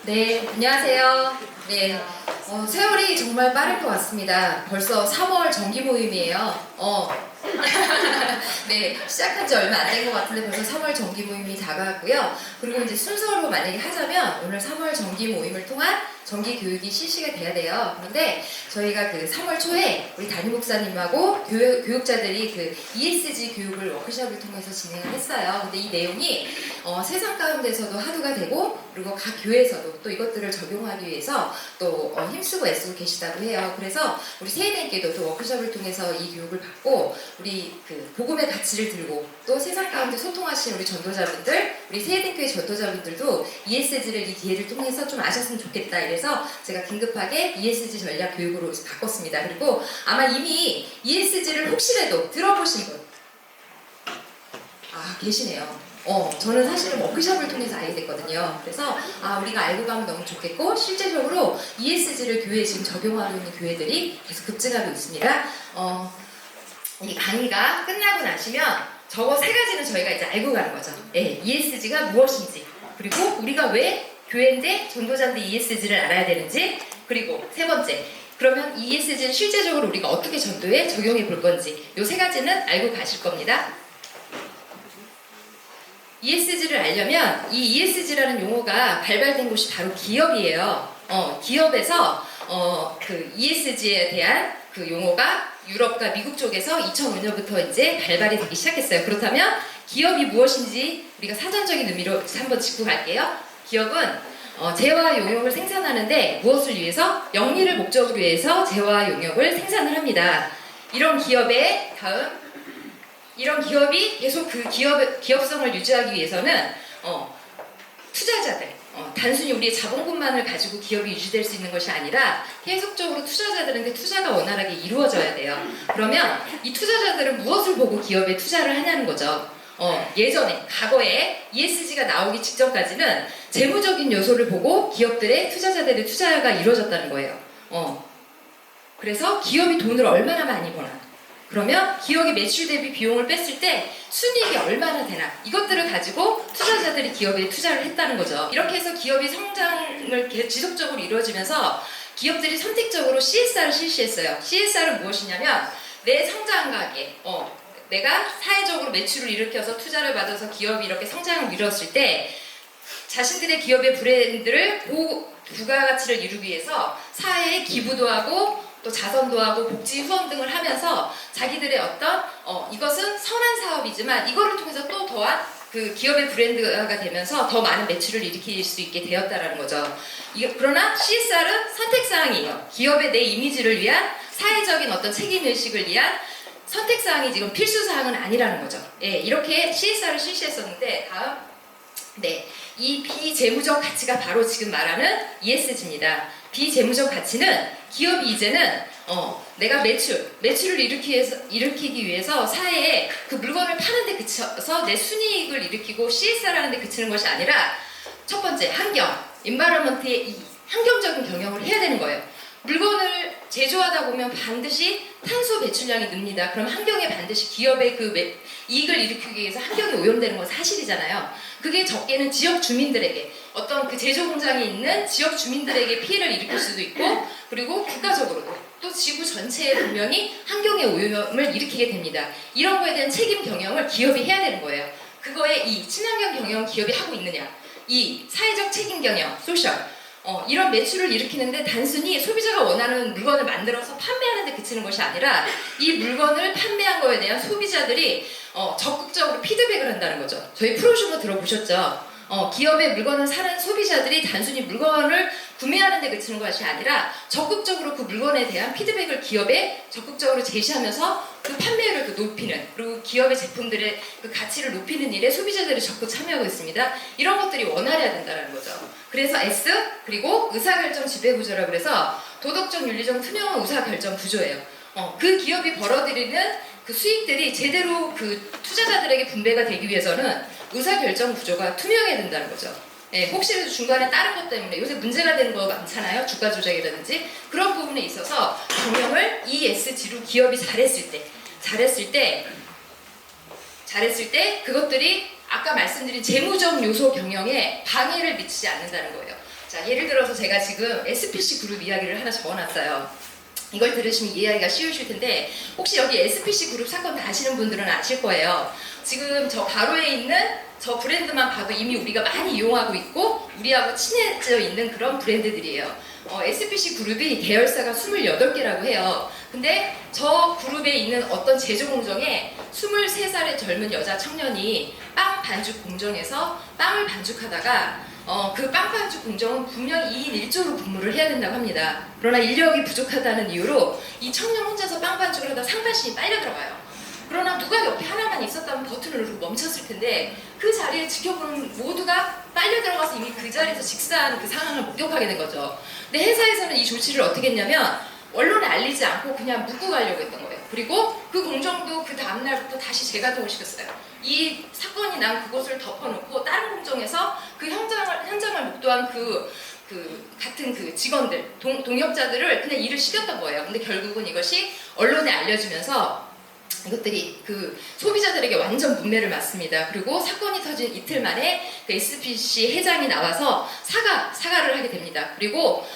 네, 안녕하세요. 네, 세월이 정말 빠를 것 같습니다. 벌써 3월 정기 모임이에요. 네, 시작한 지 얼마 안 된 것 같은데 벌써 3월 정기 모임이 다가왔고요. 그리고 이제 순서로 만약에 하자면 오늘 3월 정기 모임을 통한 정기 교육이 실시가 돼야 돼요. 그런데 저희가 그 3월 초에 우리 담임 목사님하고 교육자들이 그 ESG 교육을 워크숍을 통해서 진행을 했어요. 근데 이 내용이 세상 가운데서도 하루가 되고 그리고 각 교회에서도 또 이것들을 적용하기 위해서 또 힘쓰고 애쓰고 계시다고 해요. 그래서 우리 세대에게도 또 워크숍을 통해서 이 교육을 받고 우리 그 복음의 가치를 들고 또 세상 가운데 소통하시는 우리 전도자분들, 우리 세대교회 전도자분들도 ESG를 이 기회를 통해서 좀 아셨으면 좋겠다. 이래서 제가 긴급하게 ESG 전략 교육으로 바꿨습니다. 그리고 아마 이미 ESG를 혹시라도 들어보신 분 계시네요. 저는 사실은 워크숍을 통해서 알게 됐거든요. 그래서 우리가 알고 가면 너무 좋겠고 실제적으로 ESG를 교회에 지금 적용하고 있는 교회들이 계속 급증하고 있습니다. 이 강의가 끝나고 나시면 저거 세 가지는 저희가 이제 알고 가는 거죠. 네, ESG가 무엇인지, 그리고 우리가 왜 교회인데 전도자인데 ESG를 알아야 되는지, 그리고 세 번째, 그러면 ESG는 실제적으로 우리가 어떻게 전도에 적용해 볼 건지, 이 세 가지는 알고 가실 겁니다. ESG를 알려면 이 ESG라는 용어가 발달된 곳이 바로 기업이에요. 기업에서 그 ESG에 대한 그 용어가 유럽과 미국 쪽에서 2005년부터 이제 발달이 되기 시작했어요. 그렇다면 기업이 무엇인지 우리가 사전적인 의미로 한번 짚고 갈게요. 기업은 재화 용역을 생산하는데 무엇을 위해서? 영리를 목적으로 위해서 재화 용역을 생산을 합니다. 이런 기업의 다음, 이런 기업이 계속 그 기업성을 유지하기 위해서는 투자자들, 단순히 우리의 자본금만을 가지고 기업이 유지될 수 있는 것이 아니라 계속적으로 투자자들한테 투자가 원활하게 이루어져야 돼요. 그러면 이 투자자들은 무엇을 보고 기업에 투자를 하냐는 거죠. 예전에, 과거에 ESG가 나오기 직전까지는 재무적인 요소를 보고 기업들의 투자자들의 투자가 이루어졌다는 거예요. 그래서 기업이 돈을 얼마나 많이 버나, 그러면 기업이 매출 대비 비용을 뺐을 때 순이익이 얼마나 되나, 이것들을 가지고 투자자들이 기업에 투자를 했다는 거죠. 이렇게 해서 기업이 성장을 지속적으로 이루어지면서 기업들이 선택적으로 CSR을 실시했어요. CSR은 무엇이냐면 내 성장가계, 내가 사회적으로 매출을 일으켜서 투자를 받아서 기업이 이렇게 성장을 이루었을 때 자신들의 기업의 브랜드를 부가가치를 이루기 위해서 사회에 기부도 하고 또 자선도 하고 복지 후원 등을 하면서 자기들의 어떤 이것은 선한 사업이지만 이거를 통해서 또 더한 그 기업의 브랜드가 되면서 더 많은 매출을 일으킬 수 있게 되었다라는 거죠. 그러나 CSR은 선택사항이에요. 기업의 내 이미지를 위한 사회적인 어떤 책임의식을 위한 선택사항이 지금 필수사항은 아니라는 거죠. 예, 이렇게 CSR을 실시했었는데 다음, 네, 이 비재무적 가치가 바로 지금 말하는 ESG입니다. 비재무적 가치는 기업이 이제는 내가 매출을 일으키기 위해서 사회에 그 물건을 파는 데 그쳐서 내 순이익을 일으키고 CSR 하는 데 그치는 것이 아니라 첫 번째, 환경, environment의 이 환경적인 경영을 해야 되는 거예요. 물건을 제조하다 보면 반드시 탄소 배출량이 늡니다. 그럼 환경에 반드시 기업의 그 이익을 일으키기 위해서 환경이 오염되는 건 사실이잖아요. 그게 적게는 지역 주민들에게, 어떤 그 제조 공장이 있는 지역 주민들에게 피해를 일으킬 수도 있고, 그리고 국가적으로도 또 지구 전체에 분명히 환경의 오염을 일으키게 됩니다. 이런 거에 대한 책임 경영을 기업이 해야 되는 거예요. 그거에 이 친환경 경영 기업이 하고 있느냐, 이 사회적 책임 경영, 소셜, 이런 매출을 일으키는데 단순히 소비자가 원하는 물건을 만들어서 판매하는 데 그치는 것이 아니라 이 물건을 판매한 거에 대한 소비자들이 적극적으로 피드백을 한다는 거죠. 저희 프로슈머 들어보셨죠? 기업의 물건을 사는 소비자들이 단순히 물건을 구매하는 데 그치는 것이 아니라 적극적으로 그 물건에 대한 피드백을 기업에 적극적으로 제시하면서 그 판매율을 높이는, 그리고 기업의 제품들의 그 가치를 높이는 일에 소비자들이 적극 참여하고 있습니다. 이런 것들이 원활해야 된다는 거죠. 그래서 S, 그리고 의사결정 지배구조라고 해서 도덕적, 윤리적, 투명한 의사결정 구조예요. 그 기업이 벌어들이는 그 수익들이 제대로 그 투자자들에게 분배가 되기 위해서는 의사결정 구조가 투명해야 된다는 거죠. 예, 혹시라도 중간에 다른 것 때문에 요새 문제가 되는 거 많잖아요. 주가 조작이라든지 그런 부분에 있어서 경영을 ESG로 기업이 잘했을 때 그것들이 아까 말씀드린 재무적 요소 경영에 방해를 미치지 않는다는 거예요. 자, 자, 예를 들어서 제가 지금 SPC 그룹 이야기를 하나 적어놨어요. 이걸 들으시면 이해하기가 쉬우실 텐데 혹시 여기 SPC 그룹 사건 다 아시는 분들은 아실 거예요. 지금 저 가로에 있는 저 브랜드만 봐도 이미 우리가 많이 이용하고 있고 우리하고 친해져 있는 그런 브랜드들이에요. SPC 그룹이 계열사가 28개라고 해요. 근데 저 그룹에 있는 어떤 제조 공정에 23살의 젊은 여자 청년이 빵 반죽 공정에서 빵을 반죽하다가 그 빵 반죽 공정은 분명히 2인 1조로 근무를 해야 된다고 합니다. 그러나 인력이 부족하다는 이유로 이 청년 혼자서 빵 반죽을 하다 상반신이 빨려 들어가요. 그러나 누가 옆에 하나만 있었다면 버튼을 누르고 멈췄을 텐데 그 자리에 지켜보는 모두가 빨려 들어가서 이미 그 자리에서 직사하는 그 상황을 목격하게 된 거죠. 근데 회사에서는 이 조치를 어떻게 했냐면 언론에 알리지 않고 그냥 묻고 가려고 했던 거예요. 그리고 그 공정도 그 다음날부터 다시 재가동을 시켰어요. 이 사건이 난 그곳을 덮어놓고 다른 공정에서 그 현장을 목도한 같은 그 직원들, 동역자들을 그냥 일을 시켰던 거예요. 근데 결국은 이것이 언론에 알려지면서 이것들이 그 소비자들에게 완전 문매를 맞습니다. 그리고 사건이 터진 이틀 만에 그 SPC 회장이 나와서 사과를 하게 됩니다. 그리고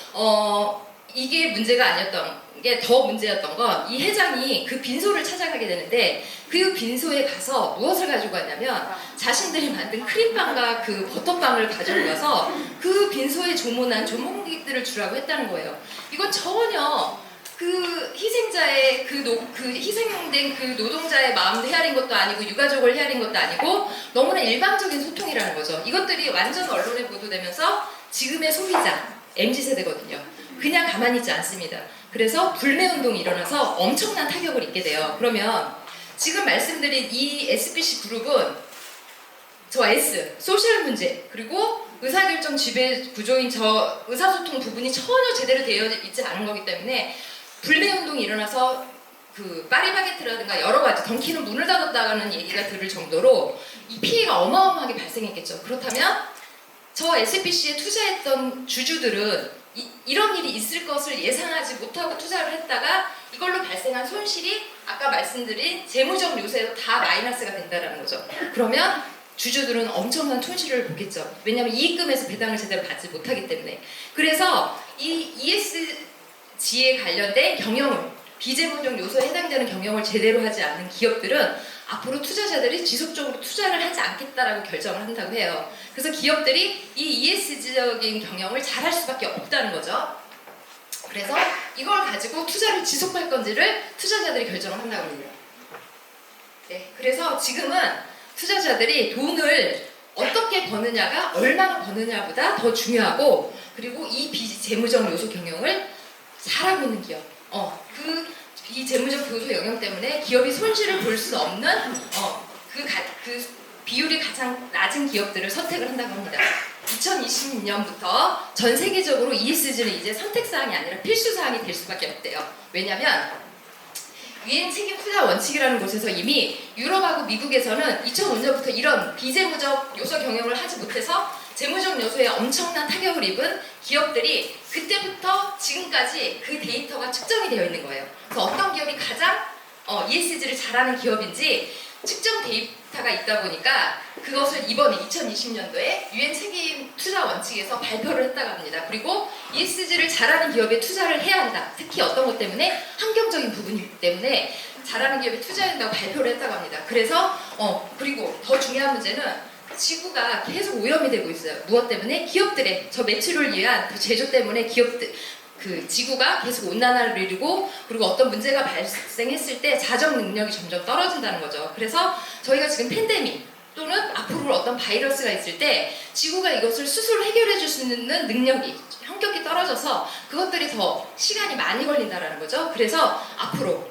이게 문제가 아니었던 게 더 문제였던 건 이 회장이 그 빈소를 찾아가게 되는데 그 빈소에 가서 무엇을 가지고 갔냐면 자신들이 만든 크림빵과 그 버터빵을 가지고 가서 그 빈소에 조문한 조문객들을 주라고 했다는 거예요. 이건 전혀 그 희생자의 희생된 그 노동자의 마음도 헤아린 것도 아니고 유가족을 헤아린 것도 아니고 너무나 일방적인 소통이라는 거죠. 이것들이 완전 언론에 보도되면서 지금의 소비자 MZ세대거든요. 그냥 가만히 있지 않습니다. 그래서 불매운동이 일어나서 엄청난 타격을 입게 돼요. 그러면 지금 말씀드린 이 SPC 그룹은 저 S, 소셜 문제, 그리고 의사결정 지배 구조인 저 의사소통 부분이 전혀 제대로 되어 있지 않은 거기 때문에 불매운동이 일어나서 그 파리바게트라든가 여러 가지 던키는 문을 닫았다는 얘기가 들을 정도로 이 피해가 어마어마하게 발생했겠죠. 그렇다면 저 SPC에 투자했던 주주들은 이런 일이 있을 것을 예상하지 못하고 투자를 했다가 이걸로 발생한 손실이 아까 말씀드린 재무적 요소에서 다 마이너스가 된다는 거죠. 그러면 주주들은 엄청난 손실을 보겠죠. 왜냐하면 이익금에서 배당을 제대로 받지 못하기 때문에. 그래서 이 ESG에 관련된 경영을 비재무적 요소에 해당되는 경영을 제대로 하지 않는 기업들은 앞으로 투자자들이 지속적으로 투자를 하지 않겠다라고 결정을 한다고 해요. 그래서 기업들이 이 ESG적인 경영을 잘할 수밖에 없다는 거죠. 그래서 이걸 가지고 투자를 지속할 건지를 투자자들이 결정을 한다고 합니다. 네, 그래서 지금은 투자자들이 돈을 어떻게 버느냐가 얼마나 버느냐보다 더 중요하고 그리고 이 비재무적 요소 경영을 잘하고 있는 기업 그 비재무적 요소 영향 때문에 기업이 손실을 볼 수 없는 그 비율이 가장 낮은 기업들을 선택을 한다고 합니다. 2020년부터 전 세계적으로 ESG는 이제 선택사항이 아니라 필수사항이 될 수밖에 없대요. 왜냐하면 유엔 책임 투자 원칙이라는 곳에서 이미 유럽하고 미국에서는 2005년부터 이런 비재무적 요소 경영을 하지 못해서 재무적 요소에 엄청난 타격을 입은 기업들이 그때부터 지금까지 그 데이터가 측정이 되어 있는 거예요. 그래서 어떤 기업이 가장 ESG를 잘하는 기업인지 측정 데이터가 있다 보니까 그것을 이번에 2020년도에 유엔 책임 투자 원칙에서 발표를 했다고 합니다. 그리고 ESG를 잘하는 기업에 투자를 해야 한다. 특히 어떤 것 때문에 환경적인 부분이기 때문에 잘하는 기업에 투자해야 한다고 발표를 했다고 합니다. 그래서 그리고 더 중요한 문제는 지구가 계속 오염이 되고 있어요. 무엇 때문에? 기업들의 저 매출을 위한 그 제조 때문에 기업들 그 지구가 계속 온난화를 이루고 그리고 어떤 문제가 발생했을 때 자정 능력이 점점 떨어진다는 거죠. 그래서 저희가 지금 팬데믹 또는 앞으로 어떤 바이러스가 있을 때 지구가 이것을 스스로 해결해 줄 수 있는 능력이 현격히 떨어져서 그것들이 더 시간이 많이 걸린다는 거죠. 그래서 앞으로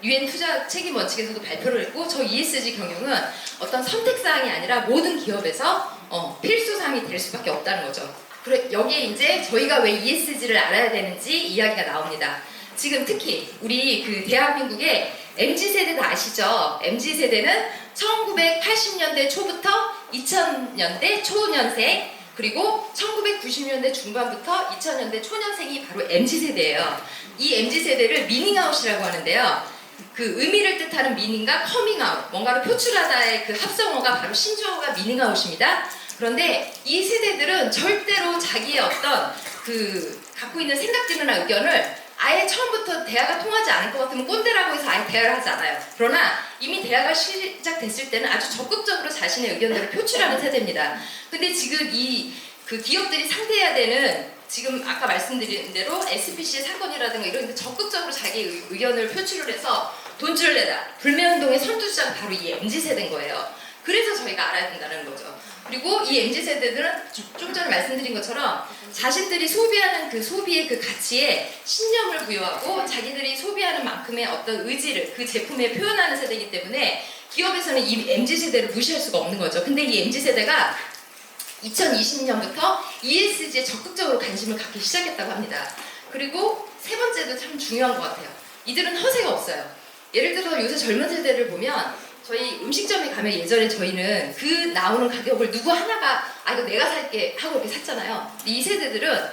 유엔 투자 책임 원칙에서도 발표를 했고 저 ESG 경영은 어떤 선택사항이 아니라 모든 기업에서 필수사항이 될 수밖에 없다는 거죠. 그래, 여기에 이제 저희가 왜 ESG를 알아야 되는지 이야기가 나옵니다. 지금 특히 우리 그 대한민국의 MZ세대 다 아시죠? MZ세대는 1980년대 초부터 2000년대 초년생 그리고 1990년대 중반부터 2000년대 초년생이 바로 MZ세대예요. 이 MZ세대를 미닝아웃이라고 하는데요. 그 의미를 뜻하는 미닝과 커밍아웃, 뭔가를 표출하다의 그 합성어가 바로 신조어가 미닝아웃입니다. 그런데 이 세대들은 절대로 자기의 어떤 그 갖고 있는 생각들이나 의견을 아예 처음부터 대화가 통하지 않을 것 같으면 꼰대라고 해서 아예 대화를 하지 않아요. 그러나 이미 대화가 시작됐을 때는 아주 적극적으로 자신의 의견들을 표출하는 세대입니다. 근데 지금 그 기업들이 상대해야 되는 지금 아까 말씀드린 대로 SPC의 사건이라든가 이런 데 적극적으로 자기 의견을 표출을 해서 돈줄 내다 불매운동의 선두주자가 바로 이 MZ세대인 거예요. 그래서 저희가 알아야 된다는 거죠. 그리고 이 MZ세대들은 좀 전에 말씀드린 것처럼 자신들이 소비하는 그 소비의 그 가치에 신념을 부여하고 자기들이 소비하는 만큼의 어떤 의지를 그 제품에 표현하는 세대이기 때문에 기업에서는 이 MZ세대를 무시할 수가 없는 거죠. 근데 이 MZ세대가 2020년부터 ESG에 적극적으로 관심을 갖기 시작했다고 합니다. 그리고 세 번째도 참 중요한 것 같아요. 이들은 허세가 없어요. 예를 들어서 요새 젊은 세대를 보면 저희 음식점에 가면 예전에 저희는 그 나오는 가격을 누구 하나가 이거 내가 살게 하고 이렇게 샀잖아요. 이 세대들은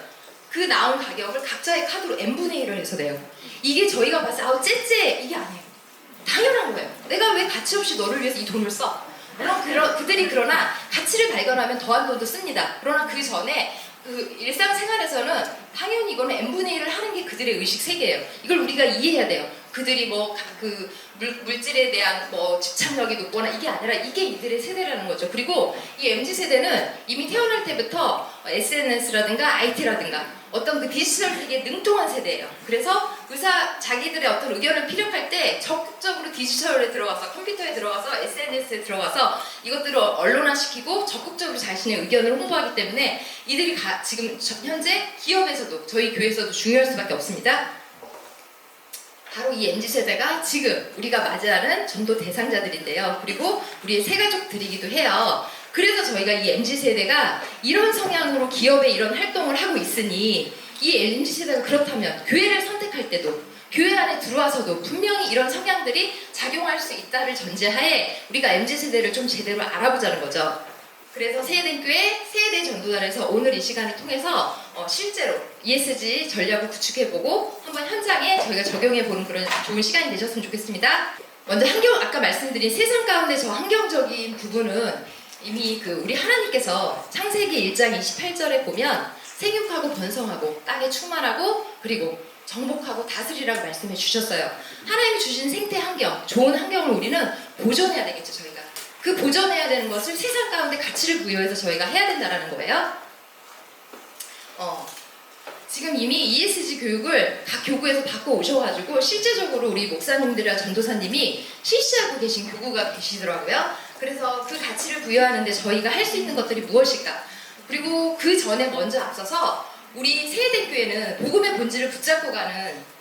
그 나온 가격을 각자의 카드로 n분의 1을 해서 내요. 이게 저희가 봤을 때 째째 이게 아니에요. 당연한 거예요. 내가 왜 가치 없이 너를 위해서 이 돈을 써? 물론 그들이 그러나 가치를 발견하면 더한 돈도 씁니다. 그러나 그 전에 그 일상생활에서는 당연히 이거는 n분의 1을 하는 게 그들의 의식 세계예요. 이걸 우리가 이해해야 돼요. 그들이 뭐 그 물질에 대한 뭐 집착력이 높거나 이게 아니라 이게 이들의 세대라는 거죠. 그리고 이 MZ세대는 이미 태어날 때부터 SNS라든가 IT라든가 어떤 그 디지털 세계에 능통한 세대예요. 그래서 자기들의 어떤 의견을 피력할 때 적극적으로 디지털에 들어가서 컴퓨터에 들어가서 SNS에 들어가서 이것들을 언론화시키고 적극적으로 자신의 의견을 홍보하기 때문에 이들이 지금 현재 기업에서도 저희 교회에서도 중요할 수밖에 없습니다. 바로 이 MZ세대가 지금 우리가 맞이하는 전도 대상자들인데요. 그리고 우리의 새가족들이기도 해요. 그래서 저희가 이 MZ세대가 이런 성향으로 기업에 이런 활동을 하고 있으니 이 MZ세대가 그렇다면 교회를 선택할 때도 교회 안에 들어와서도 분명히 이런 성향들이 작용할 수 있다를 전제하에 우리가 MZ세대를 좀 제대로 알아보자는 거죠. 그래서 세해den교회 세해대 전도단에서 오늘 이 시간을 통해서 실제로 ESG 전략을 구축해보고 한번 현장에 저희가 적용해보는 그런 좋은 시간이 되셨으면 좋겠습니다. 먼저 아까 말씀드린 세상 가운데 저 환경적인 부분은 이미 우리 하나님께서 창세기 1장 28절에 보면 생육하고 번성하고 땅에 충만하고 그리고 정복하고 다스리라고 말씀해 주셨어요. 하나님이 주신 생태 환경, 좋은 환경을 우리는 보존해야 되겠죠, 저희가. 그 보존해야 되는 것을 세상 가운데 가치를 부여해서 저희가 해야 된다는 거예요. 지금 이미 ESG 교육을 각 교구에서 받고 오셔가지고 실제적으로 우리 목사님들이나 전도사님이 실시하고 계신 교구가 계시더라고요. 그래서 그 가치를 부여하는데 저희가 할 수 있는 것들이 무엇일까? 그리고 그 전에 먼저 앞서서 우리 세해den교회는 복음의 본질을 붙잡고 가는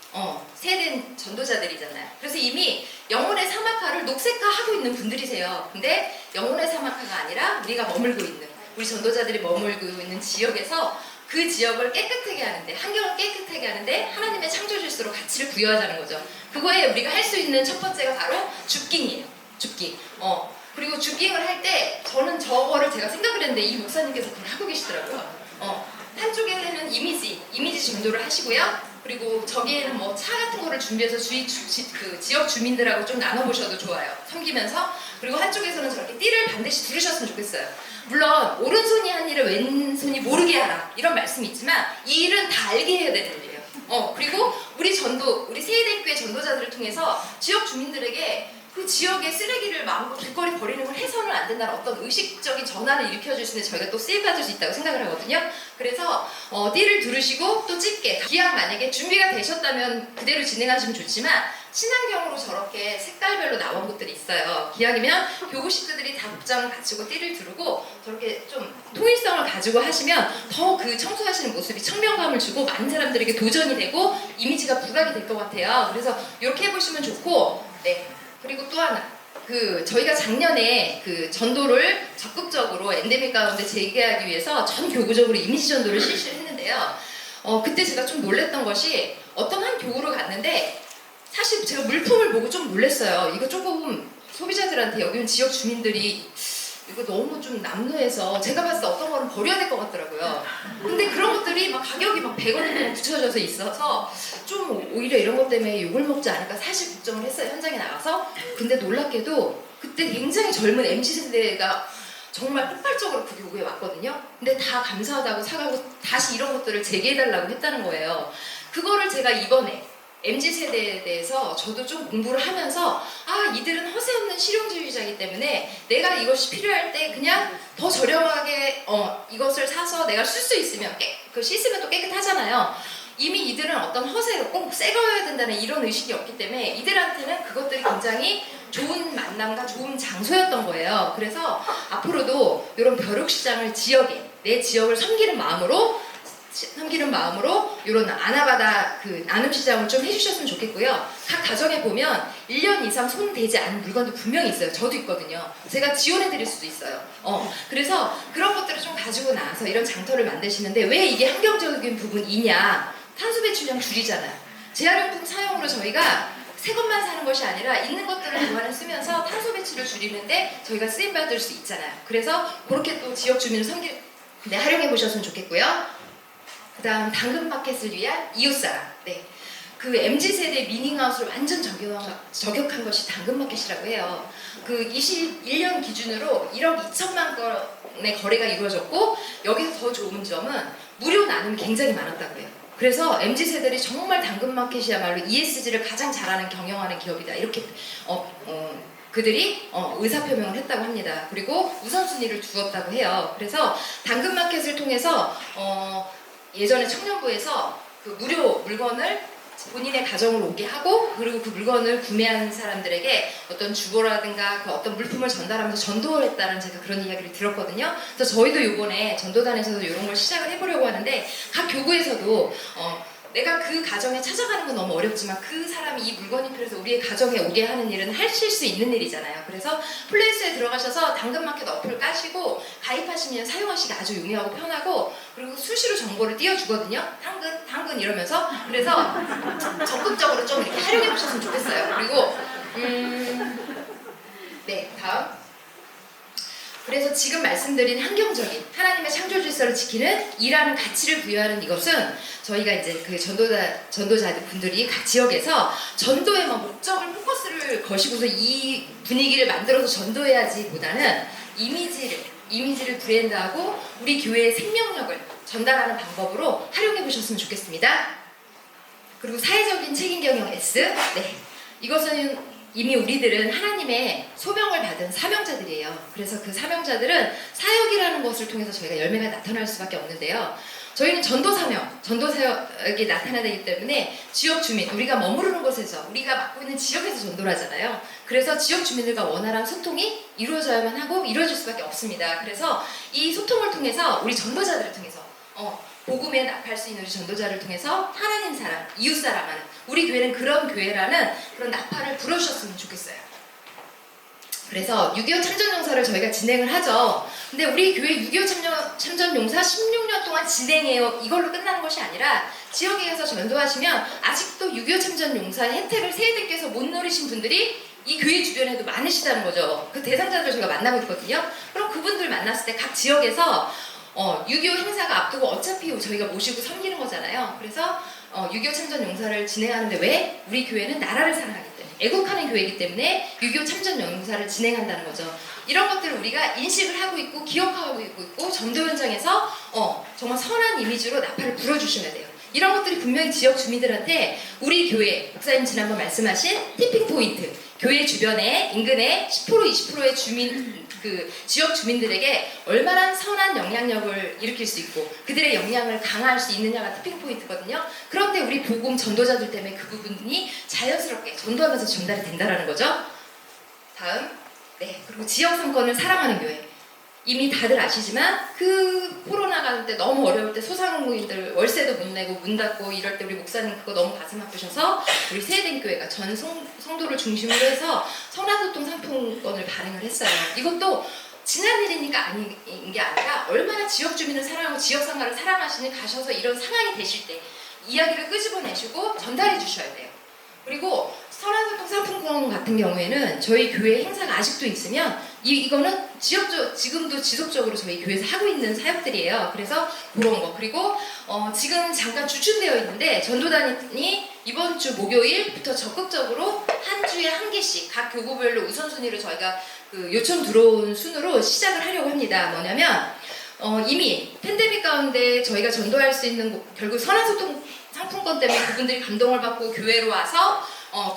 세해된 전도자들이잖아요. 그래서 이미 영혼의 사막화를 녹색화하고 있는 분들이세요. 근데 영혼의 사막화가 아니라 우리가 머물고 있는 우리 전도자들이 머물고 있는 지역에서 그 지역을 깨끗하게 하는데 환경을 깨끗하게 하는데 하나님의 창조질서로 가치를 부여하자는 거죠. 그거에 우리가 할 수 있는 첫 번째가 바로 줍깅이에요. 줍깅. 그리고 줍깅을 할 때 저는 저거를 제가 생각을 했는데 이 목사님께서 그걸 하고 계시더라고요. 한쪽에는 이미지 전도를 하시고요. 그리고 저기에는 뭐 차 같은 거를 준비해서 그 지역 주민들하고 좀 나눠보셔도 좋아요. 섬기면서. 그리고 한쪽에서는 저렇게 띠를 반드시 두르셨으면 좋겠어요. 물론 오른손이 한 일을 왼손이 모르게 하라 이런 말씀이 있지만 이 일은 다 알게 해야 되는 일이에요. 그리고 우리 세해den교회 전도자들을 통해서 지역 주민들에게 그 지역의 쓰레기를 마음껏 길거리 버리는 걸 해서는 안 된다는 어떤 의식적인 전환을 일으켜줄 수 있는 저희가 또 쓰임받을 수 있다고 생각을 하거든요. 그래서 띠를 두르시고 또 집게 기왕 만약에 준비가 되셨다면 그대로 진행하시면 좋지만 친환경으로 저렇게 색깔별로 나온 곳들이 있어요. 기왕이면 교구 식구들이 다 복장을 갖추고 띠를 두르고 저렇게 좀 통일성을 가지고 하시면 더 그 청소하시는 모습이 청명감을 주고 많은 사람들에게 도전이 되고 이미지가 부각이 될 것 같아요. 그래서 이렇게 해보시면 좋고 그리고 또 하나 저희가 작년에 그 전도를 적극적으로 엔데믹 가운데 재개하기 위해서 전 교구적으로 이미지 전도를 실시를 했는데요. 그때 제가 좀 놀랬던 것이 어떤 한 교구로 갔는데 사실 제가 물품을 보고 좀 놀랐어요. 이거 조금 소비자들한테 여기 온 지역 주민들이 이거 너무 좀 남루해서 제가 봤을 때 어떤 거는 버려야 될 것 같더라고요. 근데 그런 것들이 막 가격이 막 100원에 붙여져서 있어서 좀 오히려 이런 것 때문에 욕을 먹지 않을까 사실 걱정을 했어요. 현장에 나가서. 근데 놀랍게도 그때 굉장히 젊은 MZ세대가 정말 폭발적으로 그 요구에 왔거든요. 근데 다 감사하다고 사과하고 다시 이런 것들을 재개해달라고 했다는 거예요. 그거를 제가 이번에 MZ세대에 대해서 저도 좀 공부를 하면서 이들은 허세 없는 실용주의자이기 때문에 내가 이것이 필요할 때 그냥 더 저렴하게 이것을 사서 내가 쓸 수 있으면 씻으면 또 깨끗하잖아요. 이미 이들은 어떤 허세로 꼭 새 거여야 된다는 이런 의식이 없기 때문에 이들한테는 그것들이 굉장히 좋은 만남과 좋은 장소였던 거예요. 그래서 앞으로도 이런 벼룩시장을 내 지역을 섬기는 마음으로 이런 아나바다 나눔시장을 좀 해주셨으면 좋겠고요. 각 가정에 보면 1년 이상 손 대지 않은 물건도 분명히 있어요. 저도 있거든요. 제가 지원해드릴 수도 있어요. 그래서 그런 것들을 좀 가지고 나와서 이런 장터를 만드시는데 왜 이게 환경적인 부분이냐? 탄소 배출량 줄이잖아요. 재활용품 사용으로 저희가 새 것만 사는 것이 아니라 있는 것들을 그만을 쓰면서 탄소 배출을 줄이는데 저희가 쓰임받을 수 있잖아요. 그래서 그렇게 또 지역 주민을 활용해 보셨으면 좋겠고요. 그 다음 당근마켓을 위한 이웃사랑. 그 MZ세대 미닝아웃을 완전 저격한 것이 당근마켓이라고 해요. 그 21년 기준으로 1억 2천만 건의 거래가 이루어졌고 여기서 더 좋은 점은 무료 나눔이 굉장히 많았다고 해요. 그래서 MZ세대들이 정말 당근마켓이야말로 ESG를 가장 잘하는 경영하는 기업이다. 이렇게 그들이 의사표명을 했다고 합니다. 그리고 우선순위를 두었다고 해요. 그래서 당근마켓을 통해서 예전에 청년부에서 그 무료 물건을 본인의 가정으로 오게 하고 그리고 그 물건을 구매한 사람들에게 어떤 주보라든가 그 어떤 물품을 전달하면서 전도를 했다는 제가 그런 이야기를 들었거든요. 그래서 저희도 이번에 전도단에서도 이런 걸 시작을 해보려고 하는데 각 교구에서도 내가 그 가정에 찾아가는 건 너무 어렵지만 그 사람이 이 물건이 필요해서 우리의 가정에 오게 하는 일은 하실 수 있는 일이잖아요. 그래서 플레이스에 들어가셔서 당근마켓 어플을 까시고 가입하시면 사용하시기 아주 용이하고 편하고 그리고 수시로 정보를 띄워주거든요. 당근 이러면서. 그래서 적극적으로 좀 이렇게 활용해 보셨으면 좋겠어요. 그리고 다음. 그래서 지금 말씀드린 환경적인 하나님의 창조 질서를 지키는 일하는 가치를 부여하는 이것은 저희가 이제 그 전도자들 분들이 각 지역에서 전도에만 목적을 포커스를 거시고서 이 분위기를 만들어서 전도해야지 보다는 이미지를 브랜드하고 우리 교회의 생명력을 전달하는 방법으로 활용해 보셨으면 좋겠습니다. 그리고 사회적인 책임 경영 S. 이것은 이미 우리들은 하나님의 소명을 받은 사명자들이에요. 그래서 그 사명자들은 사역이라는 것을 통해서 저희가 열매가 나타날 수밖에 없는데요. 저희는 전도사역이 나타나야 되기 때문에 지역 주민, 우리가 머무르는 곳에서, 우리가 맡고 있는 지역에서 전도를 하잖아요. 그래서 지역 주민들과 원활한 소통이 이루어져야만 하고 이루어질 수밖에 없습니다. 그래서 이 소통을 통해서 우리 전도자들을 통해서 복음에 납할 수 있는 우리 전도자를 통해서 하나님 사랑, 이웃 사랑하는 우리 교회는 그런 교회라는 그런 나팔을 불어주셨으면 좋겠어요. 그래서 6.25 참전용사를 저희가 진행을 하죠. 근데 우리 교회 6.25 참전용사 16년 동안 진행해요. 이걸로 끝나는 것이 아니라 지역에 가서 전도하시면 아직도 6.25 참전용사의 혜택을 세대께서 못 누리신 분들이 이 교회 주변에도 많으시다는 거죠. 그 대상자들을 저희가 만나고 있거든요. 그럼 그분들 만났을 때 각 지역에서 6.25 행사가 앞두고 어차피 저희가 모시고 섬기는 거잖아요. 그래서 6.25 참전 용사를 진행하는데 왜? 우리 교회는 나라를 사랑하기 때문에 애국하는 교회이기 때문에 6.25 참전 용사를 진행한다는 거죠. 이런 것들을 우리가 인식을 하고 있고 기억하고 있고 전도 현장에서 정말 선한 이미지로 나팔을 불어주셔야 돼요. 이런 것들이 분명히 지역 주민들한테 우리 교회 목사님 지난번 말씀하신 티핑 포인트 교회 주변에 인근에 10% 20%의 지역 주민들에게 얼마나 선한 영향력을 일으킬 수 있고 그들의 영향을 강화할 수 있느냐가 티핑 포인트거든요. 그런데 우리 복음 전도자들 때문에 그 부분이 자연스럽게 전도하면서 전달이 된다는 거죠. 다음. 그리고 지역 상권을 사랑하는 교회. 이미 다들 아시지만 그 코로나가 때 너무 어려울 때 소상공인들 월세도 못 내고 문 닫고 이럴 때 우리 목사님 그거 너무 가슴 아프셔서 우리 세대교회가 전 성도를 중심으로 해서 선화소통 상품권을 발행을 했어요. 이것도 지난 일이니까 아닌 게 아니라 얼마나 지역 주민을 사랑하고 지역 상가를 사랑하시는 가셔서 이런 상황이 되실 때 이야기를 끄집어내시고 전달해 주셔야 돼요. 그리고 선화소통 상품권 같은 경우에는 저희 교회 행사가 아직도 있으면 이거는 지금도 지속적으로 저희 교회에서 하고 있는 사역들이에요. 그래서 그런 거. 그리고 지금 잠깐 주춤되어 있는데 전도단이 이번 주 목요일부터 적극적으로 한 주에 한 개씩 각 교구별로 우선순위로 저희가 그 요청 들어온 순으로 시작을 하려고 합니다. 뭐냐면 이미 팬데믹 가운데 저희가 전도할 수 있는 결국 선한소통 상품권 때문에 그분들이 감동을 받고 교회로 와서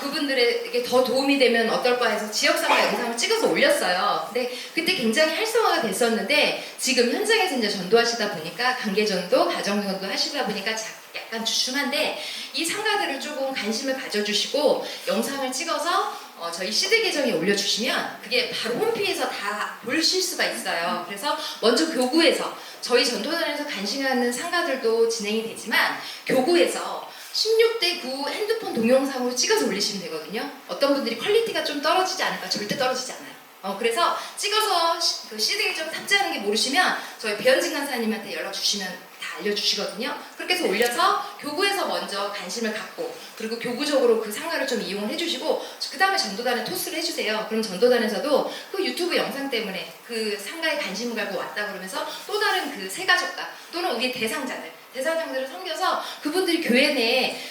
그분들에게 더 도움이 되면 어떨까 해서 지역사회 영상을 찍어서 올렸어요. 근데 그때 굉장히 활성화가 됐었는데 지금 현장에서 이제 전도하시다 보니까 관계전도, 가정전도 하시다 보니까 약간 주춤한데 이 상가들을 조금 관심을 가져주시고 영상을 찍어서 저희 시드 계정에 올려주시면 그게 바로 홈페이지에서 다 보실 수가 있어요. 그래서 먼저 교구에서 저희 전도단에서 간식하는 상가들도 진행이 되지만 교구에서 16대 9 핸드폰 동영상으로 찍어서 올리시면 되거든요. 어떤 분들이 퀄리티가 좀 떨어지지 않을까? 절대 떨어지지 않아요. 그래서 찍어서 그 시드 계정 탑재하는 게 모르시면 저희 배현진 간사님한테 연락 주시면 다 알려주시거든요. 그렇게 해서 올려서 교구에서 먼저 관심을 갖고 그리고 교구적으로 그 상가를 좀 이용을 해주시고 그 다음에 전도단에 토스를 해주세요. 그럼 전도단에서도 그 유튜브 영상 때문에 그 상가에 관심을 갖고 왔다 그러면서 또 다른 그 세가족과 또는 우리 대상자들을 섬겨서 그분들이 교회 내에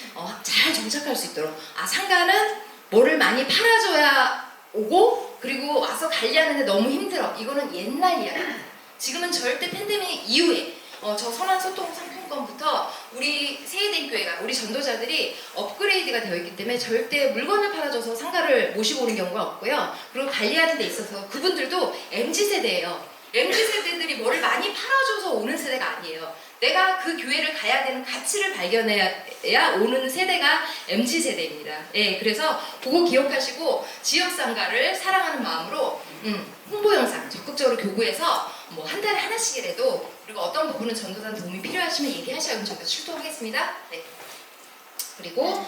잘 정착할 수 있도록 상가는 뭐를 많이 팔아줘야 오고 그리고 와서 관리하는데 너무 힘들어. 이거는 옛날 이야기입니다. 지금은 절대 팬데믹 이후에 저 선한소통 상품권부터 우리 세계대교회가 우리 전도자들이 업그레이드가 되어 있기 때문에 절대 물건을 팔아줘서 상가를 모시고 오는 경우가 없고요. 그리고 관리하는 데 있어서 그분들도 MZ세대예요. MZ세대들이 뭐를 많이 팔아줘서 오는 세대가 아니에요. 내가 그 교회를 가야 되는 가치를 발견해야 오는 세대가 MZ세대입니다. 예, 그래서 그거 기억하시고 지역상가를 사랑하는 마음으로 홍보 영상 적극적으로 교구해서 뭐 한 달에 하나씩이라도 그리고 어떤 부분은 전도단 도움이 필요하시면 얘기하셔야 저희가 출동하겠습니다. 네. 그리고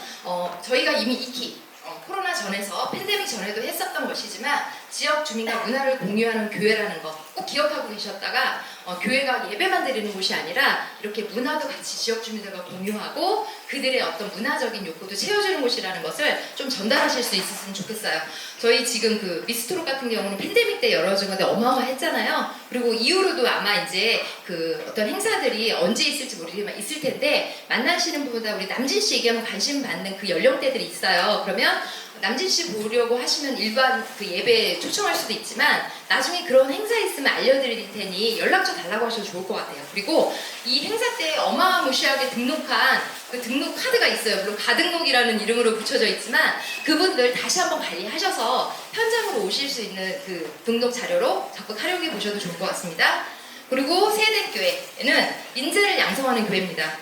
저희가 이미 익히 코로나 전에서 팬데믹 전에도 했었던 것이지만 지역 주민과 문화를 공유하는 교회라는 거 꼭 기억하고 계셨다가 교회가 예배만 드리는 곳이 아니라 이렇게 문화도 같이 지역 주민들과 공유하고 그들의 어떤 문화적인 욕구도 채워주는 곳이라는 것을 좀 전달하실 수 있었으면 좋겠어요. 저희 지금 그 미스트롯 같은 경우는 팬데믹 때 열어준 건데 어마어마했잖아요. 그리고 이후로도 아마 이제 그 어떤 행사들이 언제 있을지 모르겠지만 있을 텐데 만나시는 분보다 우리 남진 씨 얘기하면 관심 받는 그 연령대들이 있어요. 그러면 남진 씨 보려고 하시면 일반 그 예배 초청할 수도 있지만 나중에 그런 행사 있으면 알려드릴 테니 연락 좀 달라고 하셔도 좋을 것 같아요. 그리고 이 행사 때 어마무시하게 등록한 그 등록 카드가 있어요. 물론 가등록이라는 이름으로 붙여져 있지만 그분들 다시 한번 관리하셔서 현장으로 오실 수 있는 그 등록 자료로 적극 활용해 보셔도 좋을 것 같습니다. 그리고 세대교회는 인재를 양성하는 교회입니다.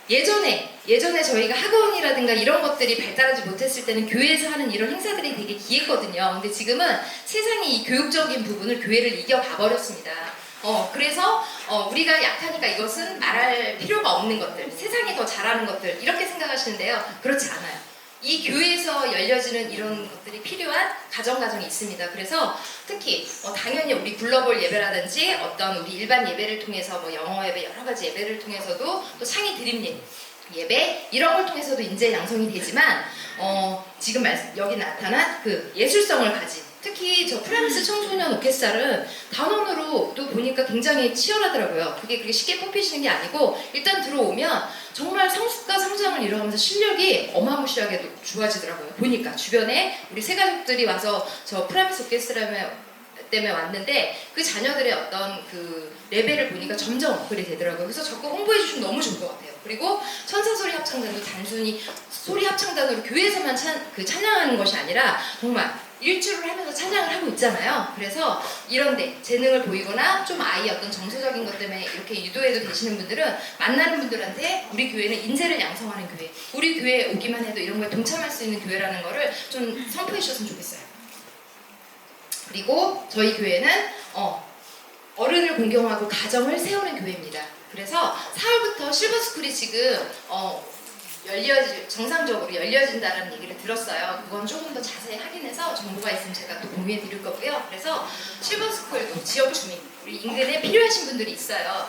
예전에 저희가 학원이라든가 이런 것들이 발달하지 못했을 때는 교회에서 하는 이런 행사들이 되게 귀했거든요. 근데 지금은 세상이 이 교육적인 부분을 교회를 이겨가 버렸습니다. 그래서 우리가 약하니까 이것은 말할 필요가 없는 것들, 세상이 더 잘하는 것들 이렇게 생각하시는데요. 그렇지 않아요. 이 교회에서 열려지는 이런 것들이 필요한 가정이 있습니다. 그래서 특히 당연히 우리 글로벌 예배라든지 어떤 우리 일반 예배를 통해서 뭐 영어 예배 여러 가지 예배를 통해서도 또 창의 드림 예배 이런 걸 통해서도 인재 양성이 되지만 지금 여기 나타난 그 예술성을 가진 특히 저 프라미스 청소년 오케스트라는 단원으로도 보니까 굉장히 치열하더라고요. 그게 그렇게 쉽게 뽑히시는 게 아니고 일단 들어오면 정말 성숙과 성장을 이뤄가면서 실력이 어마무시하게 좋아지더라고요. 보니까 주변에 우리 새가족들이 와서 저 프라미스 오케스트라 때문에 왔는데 그 자녀들의 어떤 그 레벨을 보니까 점점 업그레이드 되더라고요. 그래서 적극 홍보해 주시면 너무 좋을 것 같아요. 그리고 천사소리 합창단도 단순히 소리 합창단으로 교회에서만 찬양하는 것이 아니라 정말 일주를 하면서 찬양을 하고 있잖아요. 그래서 이런데 재능을 보이거나 좀 아이 어떤 정서적인 것 때문에 이렇게 유도해도 되시는 분들은 만나는 분들한테 우리 교회는 인재를 양성하는 교회, 우리 교회에 오기만 해도 이런 거에 동참할 수 있는 교회라는 거를 좀 선포해 주셨으면 좋겠어요. 그리고 저희 교회는 어른을 공경하고 가정을 세우는 교회입니다. 그래서 4월부터 실버스쿨이 지금 정상적으로 열려진다는 얘기를 들었어요. 그건 조금 더 자세히 확인해서 정보가 있으면 제가 또 공유해 드릴 거고요. 그래서 실버스쿨도 지역 주민, 우리 인근에 필요하신 분들이 있어요.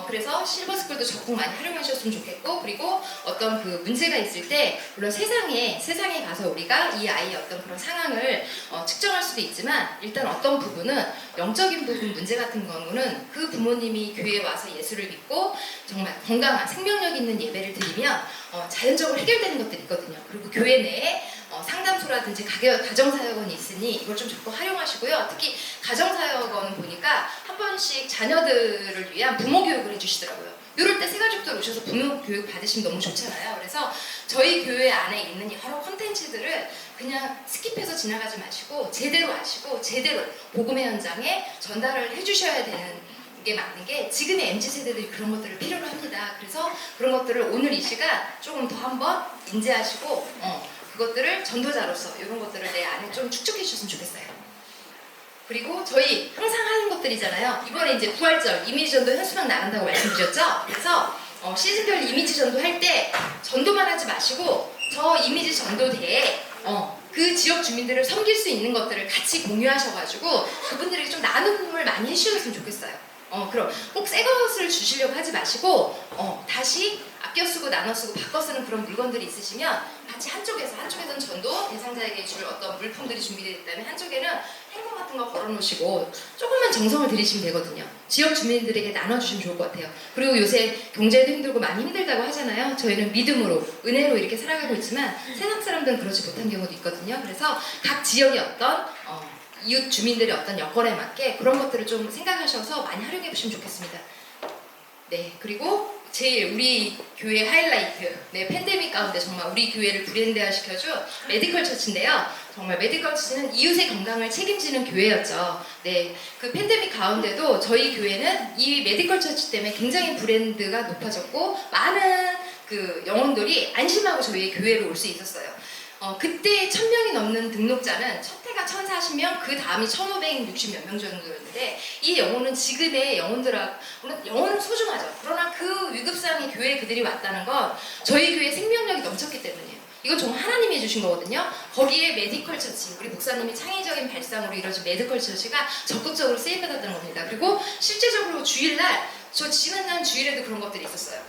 그래서 실버스쿨도 적극 많이 활용하셨으면 좋겠고, 그리고 어떤 그 문제가 있을 때 물론 세상에 가서 우리가 이 아이의 어떤 그런 상황을 측정할 수도 있지만 일단 어떤 부분은 영적인 부분 문제 같은 경우는 그 부모님이 교회에 와서 예수를 믿고 정말 건강한 생명력 있는 예배를 드리면 자연적으로 해결되는 것들이 있거든요. 그리고 교회 내에 상담소라든지 가정사역원이 있으니 이걸 좀 적극 활용하시고요. 특히 가정사역원은 보니까 한 번씩 자녀들을 위한 부모 교육을 해주시더라고요. 이럴 때 새가족들 오셔서 부모 교육 받으시면 너무 좋잖아요. 그래서 저희 교회 안에 있는 여러 콘텐츠들을 그냥 스킵해서 지나가지 마시고 제대로 아시고 제대로 복음의 현장에 전달을 해주셔야 되는 게 맞는 게 지금의 MZ세대들이 그런 것들을 필요로 합니다. 그래서 그런 것들을 오늘 이 시간 조금 더 한번 인지하시고 그것들을 전도자로서 이런 것들을 내 안에 좀 축적해 주셨으면 좋겠어요. 그리고 저희 항상 하는 것들이잖아요. 이번에 이제 부활절 이미지 전도 현수막 나간다고 말씀드렸죠. 그래서 시즌별 이미지 전도 할 때 전도만 하지 마시고 저 이미지 전도대에 그 지역 주민들을 섬길 수 있는 것들을 같이 공유하셔가지고 그분들에게 좀 나눔을 많이 해주셨으면 좋겠어요. 그럼 꼭 새 것을 주시려고 하지 마시고 다시 아껴 쓰고 나눠 쓰고 바꿔 쓰는 그런 물건들이 있으시면 같이 한쪽에서는 전도 대상자에게 줄 어떤 물품들이 준비되어 있다면 한쪽에는 행거 같은 거 걸어 놓으시고 조금만 정성을 들이시면 되거든요. 지역 주민들에게 나눠주시면 좋을 것 같아요. 그리고 요새 경제도 힘들고 많이 힘들다고 하잖아요. 저희는 믿음으로 은혜로 이렇게 살아가고 있지만 세상 사람들은 그렇지 못한 경우도 있거든요. 그래서 각 지역의 어떤 이웃 주민들의 어떤 여건에 맞게 그런 것들을 좀 생각하셔서 많이 활용해 보시면 좋겠습니다. 네, 그리고 제일 우리 교회 하이라이트, 팬데믹 가운데 정말 우리 교회를 브랜드화 시켜준 메디컬 처치인데요. 정말 메디컬 처치는 이웃의 건강을 책임지는 교회였죠. 네, 그 팬데믹 가운데도 저희 교회는 이 메디컬 처치 때문에 굉장히 브랜드가 높아졌고 많은 그 영혼들이 안심하고 저희 교회로 올 수 있었어요. 그때 1000명이 넘는 등록자는 첫 해가 1040명, 그 다음이 1560몇 명 정도였는데 이 영혼은 지금의 영혼은 소중하죠. 그러나 그 위급상의 교회에 그들이 왔다는 건 저희 교회에 생명력이 넘쳤기 때문이에요. 이건 정말 하나님이 해주신 거거든요. 거기에 메디컬 처치, 우리 목사님이 창의적인 발상으로 이루어진 메디컬 처치가 적극적으로 쓰임받았던 겁니다. 그리고 실제적으로 주일날, 저 지난 주일에도 그런 것들이 있었어요.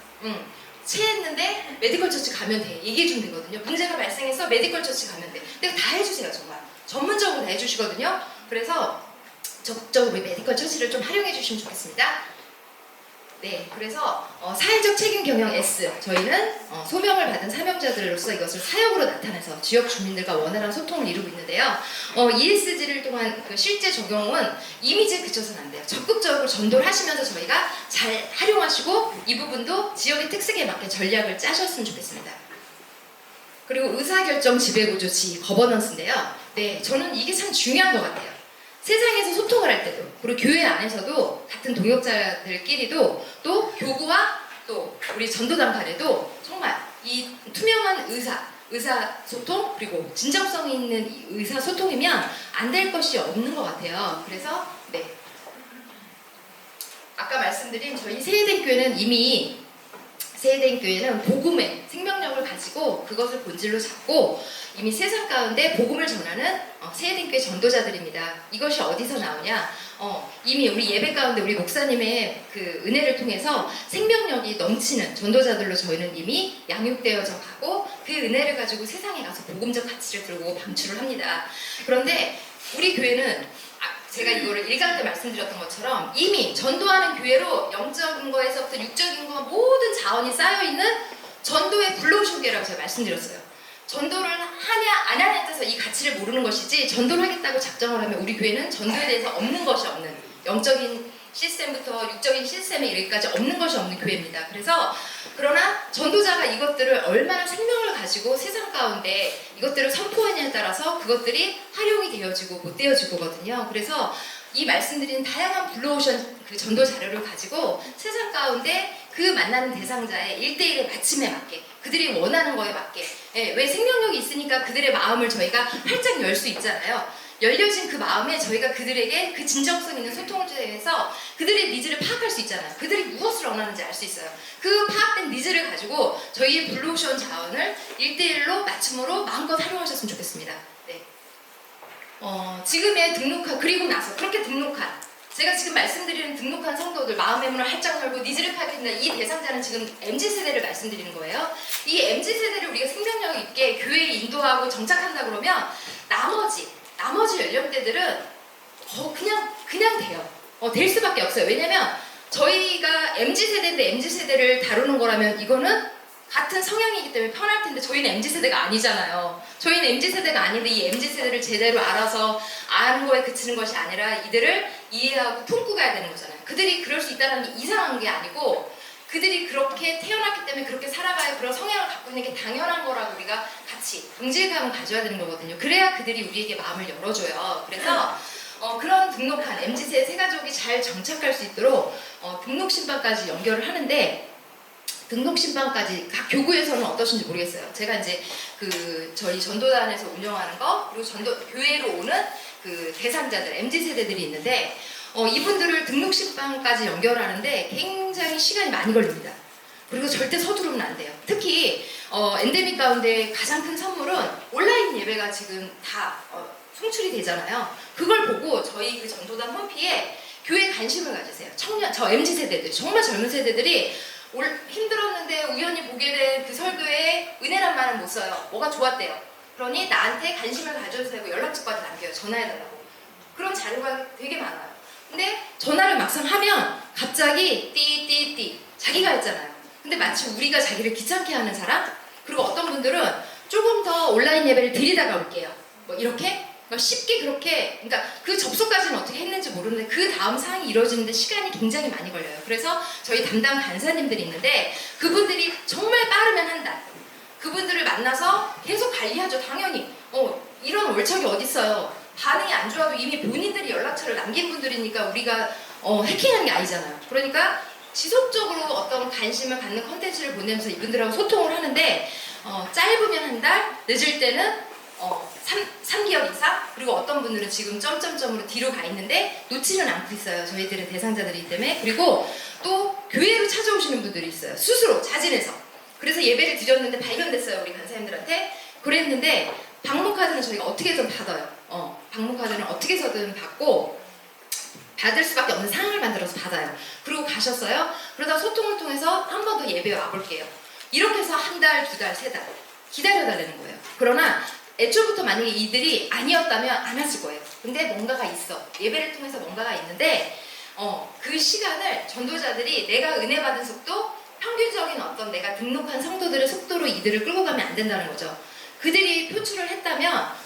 체했는데 메디컬 처치 가면 돼. 얘기해주면 되거든요. 문제가 발생해서 메디컬 처치 가면 돼. 내가 다 해주세요. 정말 전문적으로 다 해주시거든요. 그래서 적극적으로 메디컬 처치를 좀 활용해 주시면 좋겠습니다. 네, 그래서 사회적 책임 경영 S, 저희는 소명을 받은 사명자들로서 이것을 사역으로 나타내서 지역 주민들과 원활한 소통을 이루고 있는데요. ESG를 통한 그 실제 적용은 이미지에 그쳐서는 안 돼요. 적극적으로 전도를 하시면서 저희가 잘 활용하시고 이 부분도 지역의 특색에 맞게 전략을 짜셨으면 좋겠습니다. 그리고 의사결정 지배구조 거버넌스인데요. 네, 저는 이게 참 중요한 것 같아요. 세상에서 소통을 할 때도, 그리고 교회 안에서도 같은 동역자들끼리도 또 교구와 또 우리 전도단 간에도 정말 이 투명한 의사소통 그리고 진정성 있는 의사소통이면 안 될 것이 없는 것 같아요. 그래서 네, 아까 말씀드린 저희 세해den교회는 이미 세해den교회는 복음의 생명력을 가지고 그것을 본질로 잡고 이미 세상 가운데 복음을 전하는 세해den교회 전도자들입니다. 이것이 어디서 나오냐? 이미 우리 예배 가운데 우리 목사님의 그 은혜를 통해서 생명력이 넘치는 전도자들로 저희는 이미 양육되어져 가고 그 은혜를 가지고 세상에 가서 복음적 가치를 들고 방출을 합니다. 그런데 우리 교회는 제가 이거를 1강 때 말씀드렸던 것처럼 이미 전도하는 교회로 영적인 거에서부터 육적인 거 모든 자원이 쌓여있는 전도의 불러오신 교회라고 제가 말씀드렸어요. 전도를 하냐 안 하냐에 따라서 이 가치를 모르는 것이지 전도를 하겠다고 작정을 하면 우리 교회는 전도에 대해서 없는 것이 없는 영적인 시스템부터 육적인 시스템에 이르기까지 없는 것이 없는 교회입니다. 그래서 그러나 전도자가 이것들을 얼마나 생명을 가지고 세상 가운데 이것들을 선포하냐에 따라서 그것들이 활용이 되어지고 못 되어지거든요. 그래서 이 말씀드린 다양한 블루오션 그 전도 자료를 가지고 세상 가운데 그 만나는 대상자의 1대1의 맞춤에 맞게 그들이 원하는 거에 맞게 왜 생명력이 있으니까 그들의 마음을 저희가 활짝 열 수 있잖아요. 열려진 그 마음에 저희가 그들에게 그 진정성 있는 소통을 통해서 그들의 니즈를 파악할 수 있잖아요. 그들이 무엇을 원하는지 알 수 있어요. 그 파악된 니즈를 가지고 저희의 블루오션 자원을 1대1로 맞춤으로 마음껏 활용하셨으면 좋겠습니다. 네. 지금의 등록한 그리고 나서 그렇게 등록한 제가 지금 말씀드리는 등록한 성도들 마음의 문을 활짝 열고 니즈를 파악한다. 이 대상자는 지금 MZ세대를 말씀드리는 거예요. 이 MZ세대를 우리가 생명력 있게 교회에 인도하고 정착한다 그러면 나머지 연령대들은 그냥 돼요. 될 수밖에 없어요. 왜냐면 저희가 MZ세대인데 MZ세대를 다루는 거라면 이거는 같은 성향이기 때문에 편할 텐데 저희는 MZ세대가 아니잖아요. 저희는 MZ세대가 아닌데 이 MZ세대를 제대로 알아서 아는 거에 그치는 것이 아니라 이들을 이해하고 품고 가야 되는 거잖아요. 그들이 그럴 수 있다는 게 이상한 게 아니고 그들이 그렇게 태어났기 때문에 그렇게 살아가야 그런 성향을 갖고 있는 게 당연한 거라고 우리가 같이 동질감을 가져야 되는 거거든요. 그래야 그들이 우리에게 마음을 열어줘요. 그래서 그런 등록한 MZ세대 세가족이 잘 정착할 수 있도록 등록신방까지 연결을 하는데 등록신방까지 각 교구에서는 어떠신지 모르겠어요. 제가 이제 저희 전도단에서 운영하는 거 그리고 교회로 오는 그 대상자들 MZ세대들이 있는데 이분들을 등록신방까지 연결하는데 굉장히 시간이 많이 걸립니다. 그리고 절대 서두르면 안 돼요. 특히 엔데믹 가운데 가장 큰 선물은 온라인 예배가 지금 다 송출이 되잖아요. 그걸 보고 저희 그 전도단 홈피에 교회 관심을 가지세요. 저 MZ세대들, 정말 젊은 세대들이 힘들었는데 우연히 보게 된 그 설교에 은혜란 말은 못 써요. 뭐가 좋았대요. 그러니 나한테 관심을 가져주세요. 연락처까지 남겨요. 전화해달라고. 그런 자료가 되게 많아요. 근데 전화를 막상 하면 갑자기 띠띠띠 자기가 했잖아요. 근데 마치 우리가 자기를 귀찮게 하는 사람? 그리고 어떤 분들은 조금 더 온라인 예배를 드리다가 올게요. 뭐 이렇게 쉽게 그렇게 그러니까 그 접속까지는 어떻게 했는지 모르는데 그 다음 사항이 이루어지는데 시간이 굉장히 많이 걸려요. 그래서 저희 담당 간사님들이 있는데 그분들이 정말 빠르면 한 달 그분들을 만나서 계속 관리하죠. 당연히 이런 월척이 어딨어요. 반응이 안 좋아도 이미 본인들이 연락처를 남긴 분들이니까 우리가 해킹한 게 아니잖아요. 그러니까 지속적으로 어떤 관심을 갖는 컨텐츠를 보내면서 이분들하고 소통을 하는데 짧으면 한 달, 늦을 때는 3개월 이상? 그리고 어떤 분들은 지금 점점점으로 뒤로 가 있는데 놓지는 않고 있어요. 저희들은 대상자들이기 때문에. 그리고 또 교회로 찾아오시는 분들이 있어요. 스스로 자진해서. 그래서 예배를 드렸는데 발견됐어요. 우리 간사님들한테. 그랬는데 방문카드는 저희가 어떻게든 받아요. 방문카드는 어떻게 해서든 받고 받을 수밖에 없는 상황을 만들어서 받아요. 그리고 가셨어요. 그러다 소통을 통해서 한 번 더 예배에 와볼게요. 이렇게 해서 한 달, 두 달, 세 달 기다려달라는 거예요. 그러나 애초부터 만약에 이들이 아니었다면 안 왔을 거예요. 근데 뭔가가 있어. 예배를 통해서 뭔가가 있는데 그 시간을 전도자들이 내가 은혜 받은 속도, 평균적인 어떤 내가 등록한 성도들의 속도로 이들을 끌고 가면 안 된다는 거죠. 그들이 표출을 했다면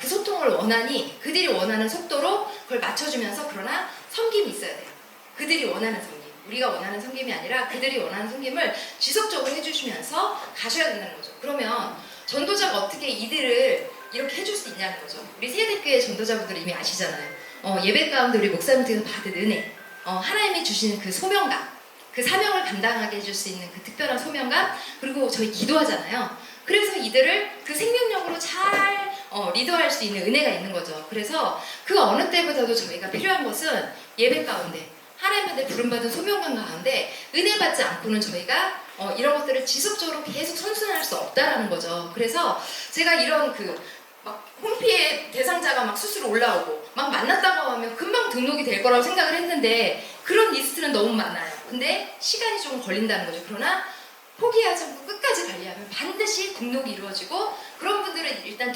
그 소통을 원하니 그들이 원하는 속도로 그걸 맞춰주면서 그러나 섬김이 있어야 돼요. 그들이 원하는 섬김. 우리가 원하는 섬김이 아니라 그들이 원하는 섬김을 지속적으로 해주시면서 가셔야 된다는 거죠. 그러면 전도자가 어떻게 이들을 이렇게 해줄 수 있냐는 거죠. 우리 세대교회 전도자분들 이미 아시잖아요. 예배 가운데 우리 목사님들께서 받은 은혜, 하나님이 주시는 그 소명감, 그 사명을 감당하게 해줄 수 있는 그 특별한 소명감, 그리고 저희 기도하잖아요. 그래서 이들을 그 생명력으로 잘 리더할 수 있는 은혜가 있는 거죠. 그래서 그 어느 때보다도 저희가 필요한 것은 예배 가운데 하나님한테 부름받은 소명감 가운데 은혜 받지 않고는 저희가 이런 것들을 지속적으로 계속 선순환할 수 없다라는 거죠. 그래서 제가 이런 막 홈피에 대상자가 막 스스로 올라오고 막 만났다고 하면 금방 등록이 될 거라고 생각을 했는데 그런 리스트는 너무 많아요. 근데 시간이 조금 걸린다는 거죠. 그러나 포기하지 않고 끝까지 관리하면 반드시 등록이 이루어지고 그런 분들은 일단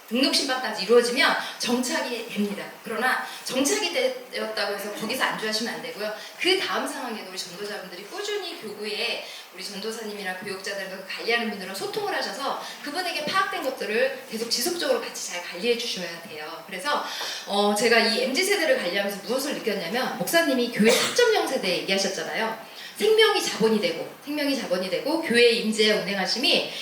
등록신방까지 이루어지면 정착이 됩니다. 그러나 정착이 되었다고 해서 거기서 안주하시면 안 되고요. 그 다음 상황에도 우리 전도자분들이 꾸준히 교구에 우리 전도사님이나 교육자들과 관리하는 분들과 소통을 하셔서 그분에게 파악된 것들을 계속 지속적으로 같이 잘 관리해 주셔야 돼요. 그래서 제가 이 MZ세대를 관리하면서 무엇을 느꼈냐면 목사님이 교회 4.0 세대 얘기하셨잖아요. 생명이 자본이 되고 교회의 임재와 운행하심이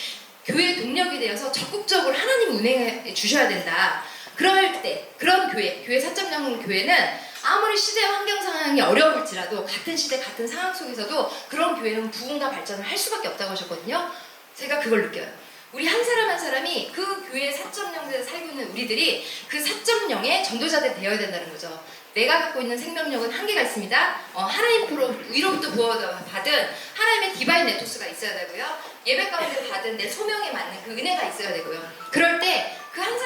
교회의 동력이 되어서 적극적으로 하나님 운행해 주셔야 된다. 그럴 때 그런 교회 4.0 교회는 아무리 시대와 환경 상황이 어려울지라도 같은 시대 같은 상황 속에서도 그런 교회는 부흥과 발전을 할 수밖에 없다고 하셨거든요. 제가 그걸 느껴요. 우리 한 사람 한 사람이 그 교회 4.0에 살고 있는 우리들이 그 4.0의 전도자들이 되어야 된다는 거죠. 내가 갖고 있는 생명력은 한계가 있습니다. 하나님 위로부터 부어받은 하나님의 디바인 네토스가 있어야 되고요. 예배 가운데 받은 내 소명에 맞는 그 은혜가 있어야 되고요. 그럴 때 그 한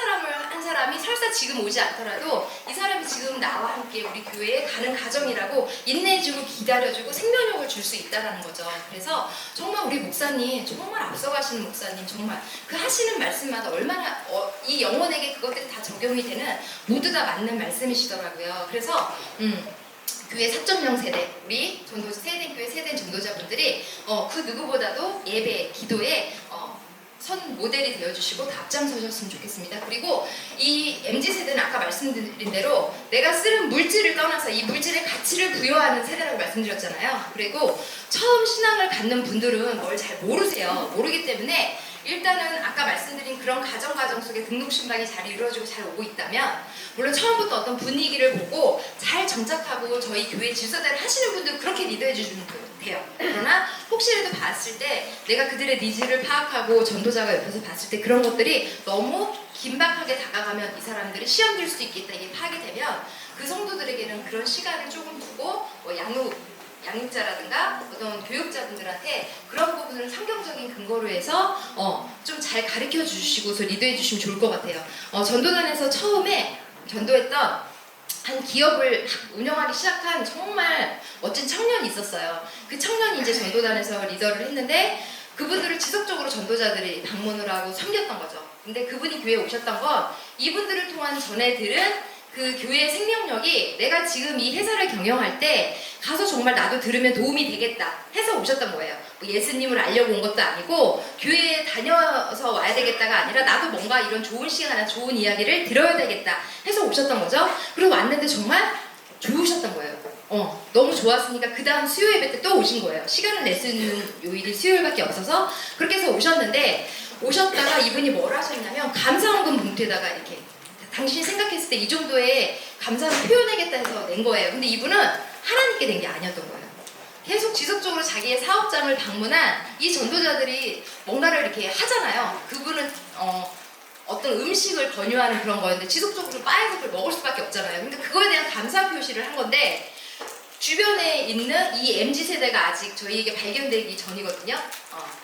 사람이 설사 지금 오지 않더라도 이 사람이 지금 나와 함께 우리 교회에 가는 가정이라고 인내해주고 기다려주고 생명력을 줄 수 있다는 거죠. 그래서 정말 우리 목사님 정말 앞서가시는 목사님 정말 그 하시는 말씀마다 얼마나 이 영혼에게 그것들이 다 적용이 되는 모두 다 맞는 말씀이시더라고요. 그래서 교회 4.0 세대, 우리 전도자 세대교회 세대 전도자분들이 그 누구보다도 예배, 기도에 선 모델이 되어주시고 다 앞장서셨으면 좋겠습니다. 그리고 이 MZ세대는 아까 말씀드린 대로 내가 쓰는 물질을 떠나서 이 물질의 가치를 부여하는 세대라고 말씀드렸잖아요. 그리고 처음 신앙을 갖는 분들은 뭘 잘 모르세요. 모르기 때문에 일단은 아까 말씀드린 그런 가정 속에 등록신방이 잘 이루어지고 잘 오고 있다면 물론 처음부터 어떤 분위기를 보고 잘 정착하고 저희 교회 질서대로 하시는 분들은 그렇게 리더해 주시면 돼요. 그러나 혹시라도 봤을 때 내가 그들의 니즈를 파악하고 전도자가 옆에서 봤을 때 그런 것들이 너무 긴박하게 다가가면 이 사람들이 시험 들 수도 있겠다 이게 파악이 되면 그 성도들에게는 그런 시간을 조금 두고 양육자라든가 어떤 교육자분들한테 그런 부분을 성경적인 근거로 해서 좀 잘 가르쳐 주시고서 리드해 주시면 좋을 것 같아요. 전도단에서 처음에 전도했던 한 기업을 운영하기 시작한 정말 멋진 청년이 있었어요. 그 청년이 이제 전도단에서 리더를 했는데 그분들을 지속적으로 전도자들이 방문을 하고 섬겼던 거죠. 근데 그분이 교회에 오셨던 건 이분들을 통한 전해 들은 그 교회의 생명력이 내가 지금 이 회사를 경영할 때 가서 정말 나도 들으면 도움이 되겠다 해서 오셨던 거예요. 뭐 예수님을 알려고 온 것도 아니고 교회에 다녀서 와야 되겠다가 아니라 나도 뭔가 이런 좋은 시간이나 좋은 이야기를 들어야 되겠다 해서 오셨던 거죠. 그리고 왔는데 정말 좋으셨던 거예요. 너무 좋았으니까 그 다음 수요 예배 때 또 오신 거예요. 시간을 낼 수 있는 요일이 수요일밖에 없어서 그렇게 해서 오셨는데 오셨다가 이분이 뭘 하셨냐면 감사원금 봉투에다가 이렇게 당신이 생각했을 때 이 정도의 감사를 표현하겠다 해서 낸 거예요. 근데 이분은 하나님께 낸 게 아니었던 거예요. 계속 지속적으로 자기의 사업장을 방문한 이 전도자들이 뭔가를 이렇게 하잖아요. 그분은 어떤 음식을 권유하는 그런 거였는데 지속적으로 빠에서 먹을 수밖에 없잖아요. 근데 그거에 대한 감사 표시를 한 건데 주변에 있는 이 MZ세대가 아직 저희에게 발견되기 전이거든요.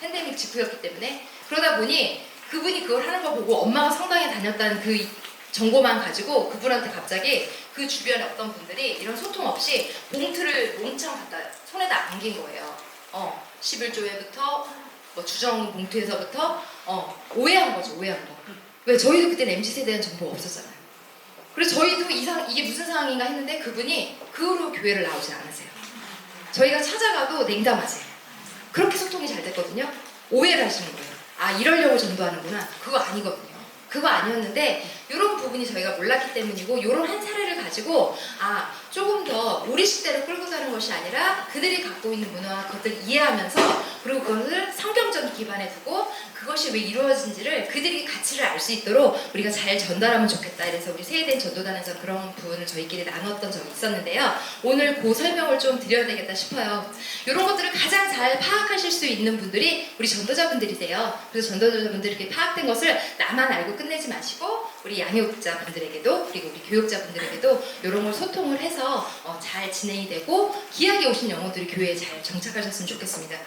팬데믹 직후였기 때문에. 그러다 보니 그분이 그걸 하는 거 보고 엄마가 성당에 다녔다는 그 정보만 가지고 그분한테 갑자기 그 주변에 어떤 분들이 이런 소통 없이 봉투를 몽창 갖다 손에다 안긴 거예요. 11조회부터 뭐 주정 봉투에서부터 오해한 거죠. 오해한 거. 왜 저희도 그때는 MZ세대에 대한 정보가 없었잖아요. 그래서 저희도 이게 무슨 상황인가 했는데 그분이 그 후로 교회를 나오지 않으세요. 저희가 찾아가도 냉담하세요. 그렇게 소통이 잘 됐거든요. 오해를 하시는 거예요. 아 이러려고 전도하는구나. 그거 아니거든요. 그거 아니었는데 이런 부분이 저희가 몰랐기 때문이고 이런 한 사례를 가지고 조금 더 우리 시대를 끌고 가는 것이 아니라 그들이 갖고 있는 문화와 그것들을 이해하면서 그리고 그것을 성경적 기반에 두고 그것이 왜 이루어진지를 그들이 가치를 알 수 있도록 우리가 잘 전달하면 좋겠다. 그래서 우리 세대인 전도단에서 그런 부분을 저희끼리 나눴던 적이 있었는데요. 오늘 그 설명을 좀 드려야 되겠다 싶어요. 이런 것들을 가장 잘 파악하실 수 있는 분들이 우리 전도자분들이세요. 그래서 전도자분들이 이렇게 파악된 것을 나만 알고 끝내지 마시고 우리 양육자분들에게도 그리고 우리 교육자분들에게도 이런 걸 소통을 해서 잘 진행이 되고 귀하게 오신 영혼들이 교회에 잘 정착하셨으면 좋겠습니다.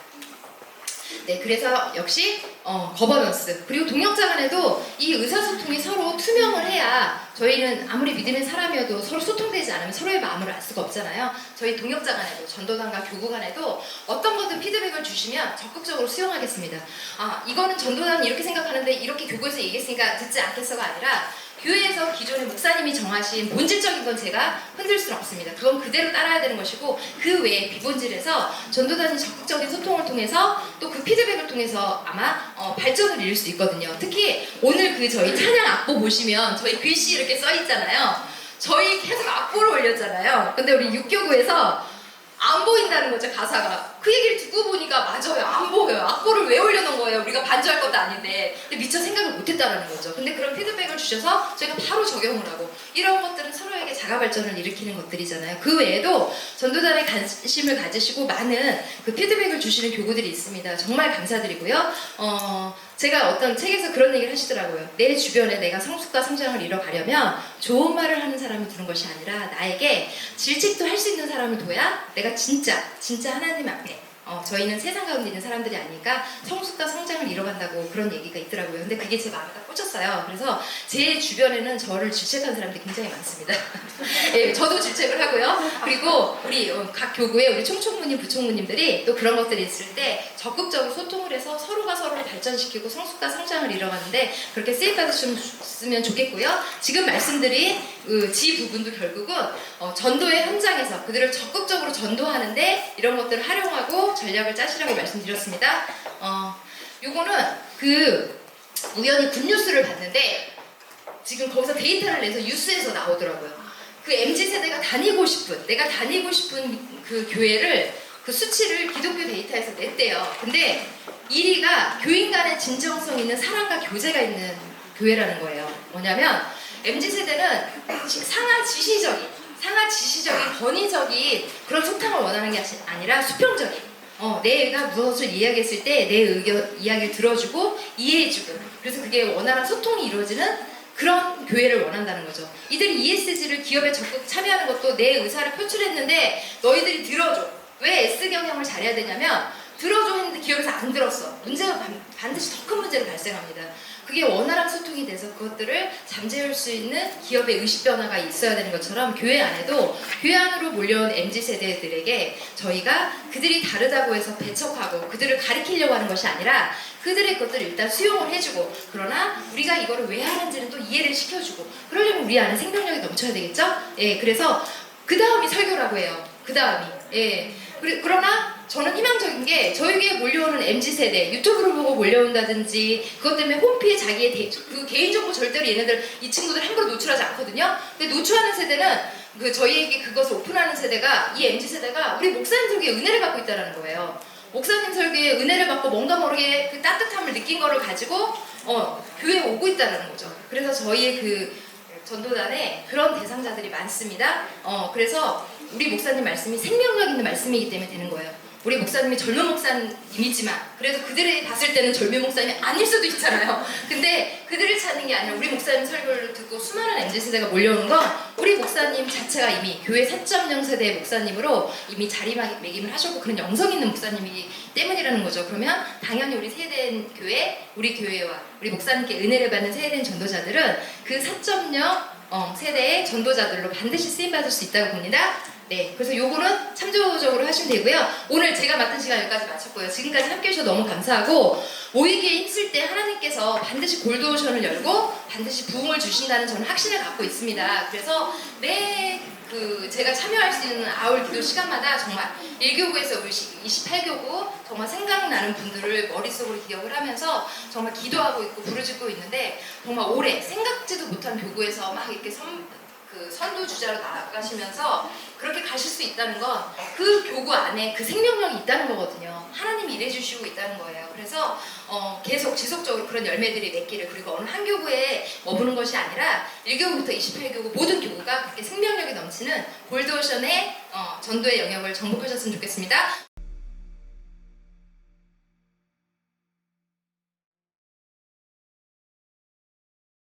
네, 그래서 역시 거버넌스 그리고 동역자 간에도 이 의사소통이 서로 투명을 해야 저희는 아무리 믿음의 사람이어도 서로 소통되지 않으면 서로의 마음을 알 수가 없잖아요. 저희 동역자 간에도 전도단과 교구 간에도 어떤 거든 피드백을 주시면 적극적으로 수용하겠습니다. 이거는 전도단이 이렇게 생각하는데 이렇게 교구에서 얘기했으니까 듣지 않겠어가 아니라 교회에서 기존의 목사님이 정하신 본질적인 건 제가 흔들 수는 없습니다. 그건 그대로 따라야 되는 것이고 그 외에 비본질에서 전도단이 적극적인 소통을 통해서 또 그 피드백을 통해서 아마 발전을 이룰 수 있거든요. 특히 오늘 저희 찬양 악보 보시면 저희 글씨 이렇게 써 있잖아요. 저희 계속 악보를 올렸잖아요. 근데 우리 육교구에서 안 보인다는 거죠, 가사가. 그 얘기를 듣고 보니까 맞아요, 안 보여요. 악보를 왜 올려놓은 거예요? 우리가 반주할 것도 아닌데. 근데 미처 생각을 못했다는 거죠. 근데 그런 피드백을 주셔서 저희가 바로 적용을 하고 이런 것들은 서로에게 자가 발전을 일으키는 것들이잖아요. 그 외에도 전도단에 관심을 가지시고 많은 그 피드백을 주시는 교구들이 있습니다. 정말 감사드리고요. 제가 어떤 책에서 그런 얘기를 하시더라고요. 내 주변에 내가 성숙과 성장을 이뤄가려면 좋은 말을 하는 사람이 두는 것이 아니라 나에게 질책도 할 수 있는 사람을 둬야 내가 진짜 하나님 앞에 저희는 세상 가운데 있는 사람들이 아니니까 성숙과 성장을 이뤄간다고 그런 얘기가 있더라고요. 근데 그게 제 마음에 딱 꽂혔어요. 그래서 제 주변에는 저를 질책하는 사람들이 굉장히 많습니다. 예, 저도 질책을 하고요. 그리고 우리 각 교구에 우리 총총무님, 부총무님들이 또 그런 것들이 있을 때 적극적으로 소통을 해서 서로가 서로를 발전시키고 성숙과 성장을 이뤄가는데 그렇게 쓰임받으셨으면 좋겠고요. 지금 말씀드린 지 부분도 결국은 전도의 현장에서 그들을 적극적으로 전도하는데 이런 것들을 활용하고 전략을 짜시라고 말씀드렸습니다. 요거는 우연히 굿뉴스를 봤는데 지금 거기서 데이터를 내서 뉴스에서 나오더라고요. 그 MZ세대가 다니고 싶은, 내가 다니고 싶은 그 교회를 그 수치를 기독교 데이터에서 냈대요. 근데 1위가 교인 간의 진정성 있는 사랑과 교제가 있는 교회라는 거예요. 뭐냐면 MZ세대는 상하 지시적인, 권위적인 그런 소통을 원하는 게 아니라 수평적인 내가 무엇을 이야기했을 때 내 이야기를 들어주고 이해해주고 그래서 그게 원활한 소통이 이루어지는 그런 교회를 원한다는 거죠. 이들이 ESG를 기업에 적극 참여하는 것도 내 의사를 표출했는데 너희들이 들어줘. 왜 S경영을 잘해야 되냐면 들어줘 했는데 기업에서 안 들었어. 문제가 반드시 더 큰 문제로 발생합니다. 그게 원활한 소통이 돼서 그것들을 잠재울 수 있는 기업의 의식 변화가 있어야 되는 것처럼 교회 안에도 교회 안으로 몰려온 MZ세대들에게 저희가 그들이 다르다고 해서 배척하고 그들을 가리키려고 하는 것이 아니라 그들의 것들을 일단 수용을 해주고 그러나 우리가 이거를 왜 하는지는 또 이해를 시켜주고 그러려면 우리 안에 생명력이 넘쳐야 되겠죠? 예, 그래서 그 다음이 설교라고 해요. 그 다음이. 예. 그러나 저는 희망적인 게 저에게 몰려오는 MZ세대 유튜브를 보고 몰려온다든지 그것 때문에 홈피에 자기의 그 개인정보 절대로 얘네들 이 친구들 함부로 노출하지 않거든요. 근데 노출하는 세대는 저희에게 그것을 오픈하는 세대가 이 MZ세대가 우리 목사님 설교에 은혜를 받고 있다는 거예요. 목사님 설교에 은혜를 받고 뭔가 모르게 그 따뜻함을 느낀 거를 가지고 교회에 오고 있다는 거죠. 그래서 저희의 그 전도단에 그런 대상자들이 많습니다. 그래서 우리 목사님 말씀이 생명력 있는 말씀이기 때문에 되는 거예요. 우리 목사님이 젊은 목사님이지만 그래도 그들이 봤을 때는 젊은 목사님이 아닐 수도 있잖아요. 근데 그들을 찾는 게 아니라 우리 목사님 설교를 듣고 수많은 MZ세대가 몰려오는 건 우리 목사님 자체가 이미 교회 4.0 세대의 목사님으로 이미 자리매김을 하셨고 그런 영성 있는 목사님이기 때문이라는 거죠. 그러면 당연히 우리 세대된 교회, 우리 교회와 우리 목사님께 은혜를 받는 세대된 전도자들은 그 4.0 세대의 전도자들로 반드시 쓰임받을 수 있다고 봅니다. 네, 그래서 요거는 참조적으로 하시면 되고요. 오늘 제가 맡은 시간 여기까지 마쳤고요. 지금까지 함께 해주셔서 너무 감사하고 모이기에 힘쓸 때 하나님께서 반드시 골드오션을 열고 반드시 부흥을 주신다는 저는 확신을 갖고 있습니다. 그래서 제가 참여할 수 있는 아울 기도 시간마다 정말 1교구에서 우리 28교구 정말 생각나는 분들을 머릿속으로 기억을 하면서 정말 기도하고 있고 부르짖고 있는데 정말 오래 생각지도 못한 교구에서 막 이렇게 선두주자로 나가시면서 그렇게 가실 수 있다는 건 그 교구 안에 그 생명력이 있다는 거거든요. 하나님이 일해주시고 있다는 거예요. 그래서 계속 지속적으로 그런 열매들이 맺기를 그리고 어느 한 교구에 머무는 것이 아니라 1교구부터 28교구 모든 교구가 그렇게 생명력이 넘치는 골드오션의 전도의 영역을 정복하셨으면 좋겠습니다.